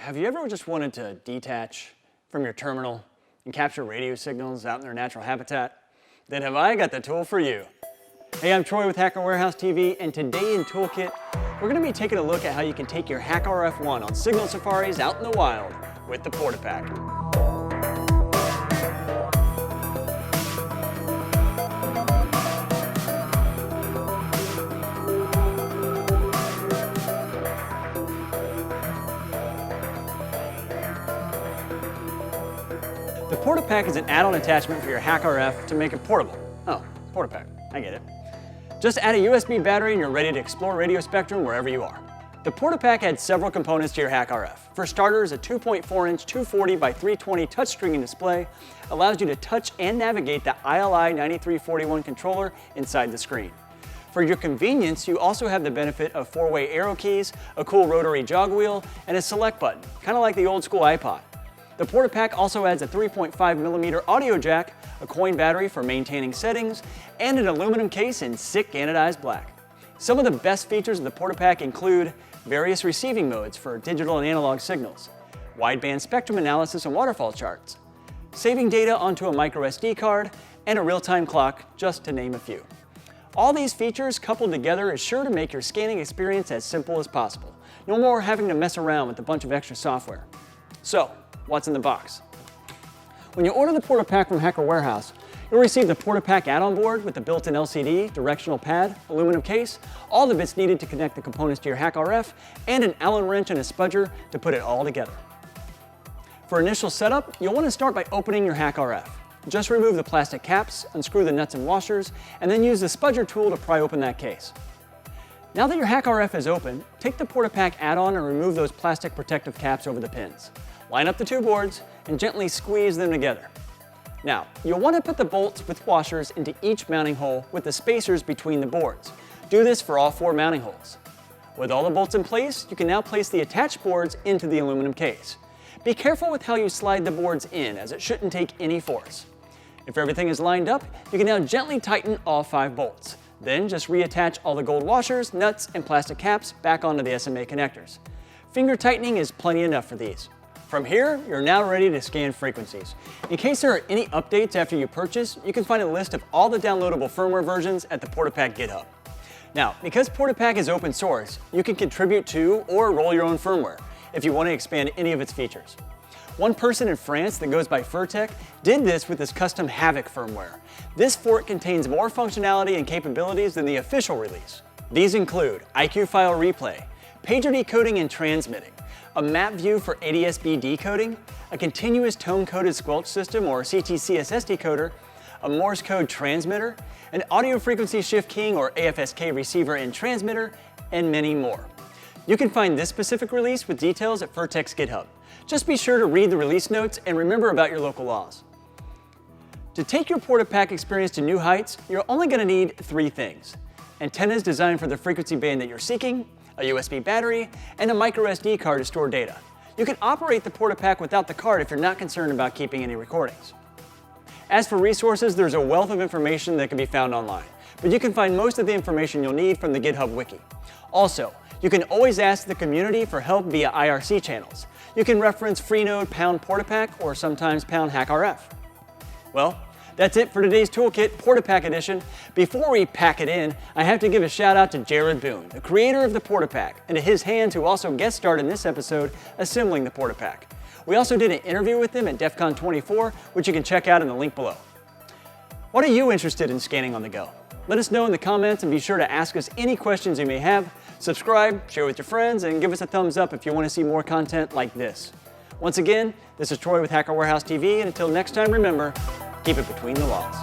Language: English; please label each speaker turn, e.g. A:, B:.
A: Have you ever just wanted to detach from your terminal and capture radio signals out in their natural habitat? Then have I got the tool for you. Hey, I'm Troy with HackRF TV, and today in Toolkit, we're going to be taking a look at how you can take your HackRF 1 on signal safaris out in the wild with the PortaPack. The PortaPack is an add-on attachment for your HackRF to make it portable. Oh, PortaPack, I get it. Just add a USB battery and you're ready to explore radio spectrum wherever you are. The PortaPack adds several components to your HackRF. For starters, a 2.4-inch 240 by 320 touchscreen display allows you to touch and navigate the ILI 9341 controller inside the screen. For your convenience, you also have the benefit of 4-way arrow keys, a cool rotary jog wheel, and a select button, kind of like the old school iPod. The PortaPack also adds a 3.5mm audio jack, a coin battery for maintaining settings, and an aluminum case in sick anodized black. Some of the best features of the PortaPack include various receiving modes for digital and analog signals, wideband spectrum analysis and waterfall charts, saving data onto a microSD card, and a real-time clock, just to name a few. All these features coupled together is sure to make your scanning experience as simple as possible. No more having to mess around with a bunch of extra software. So, what's in the box? When you order the PortaPack from Hacker Warehouse, you'll receive the PortaPack add-on board with the built-in LCD, directional pad, aluminum case, all the bits needed to connect the components to your HackRF, and an Allen wrench and a spudger to put it all together. For initial setup, you'll want to start by opening your HackRF. Just remove the plastic caps, unscrew the nuts and washers, and then use the spudger tool to pry open that case. Now that your HackRF is open, take the PortaPack add-on and remove those plastic protective caps over the pins. Line up the two boards and gently squeeze them together. Now, you'll want to put the bolts with washers into each mounting hole with the spacers between the boards. Do this for all 4 mounting holes. With all the bolts in place, you can now place the attached boards into the aluminum case. Be careful with how you slide the boards in, as it shouldn't take any force. If everything is lined up, you can now gently tighten all 5 bolts. Then just reattach all the gold washers, nuts, and plastic caps back onto the SMA connectors. Finger tightening is plenty enough for these. From here, you're now ready to scan frequencies. In case there are any updates after you purchase, you can find a list of all the downloadable firmware versions at the PortaPack GitHub. Now, because PortaPack is open source, you can contribute to or roll your own firmware if you want to expand any of its features. One person in France that goes by Furtech did this with his custom Havoc firmware. This fork contains more functionality and capabilities than the official release. These include IQ file replay, pager decoding and transmitting, a map view for ADS-B decoding, a continuous tone-coded squelch system or CTCSS decoder, a Morse code transmitter, an audio frequency shift keying or AFSK receiver and transmitter, and many more. You can find this specific release with details at Furtech's GitHub. Just be sure to read the release notes and remember about your local laws. To take your PortaPack experience to new heights, you're only going to need 3 things: antennas designed for the frequency band that you're seeking, a USB battery, and a microSD card to store data. You can operate the PortaPack without the card if you're not concerned about keeping any recordings. As for resources, there's a wealth of information that can be found online, but you can find most of the information you'll need from the GitHub wiki. Also, you can always ask the community for help via IRC channels. You can reference Freenode #PortaPack or sometimes #HackRF. Well, that's it for today's Toolkit PortaPack edition. Before we pack it in, I have to give a shout out to Jared Boone, the creator of the PortaPack, and to his hands who also guest starred in this episode assembling the PortaPack. We also did an interview with him at DEF CON 24, which you can check out in the link below. What are you interested in scanning on the go? Let us know in the comments and be sure to ask us any questions you may have. Subscribe, share with your friends, and give us a thumbs up if you want to see more content like this. Once again, this is Troy with Hacker Warehouse TV, and until next time, remember, keep it between the walls.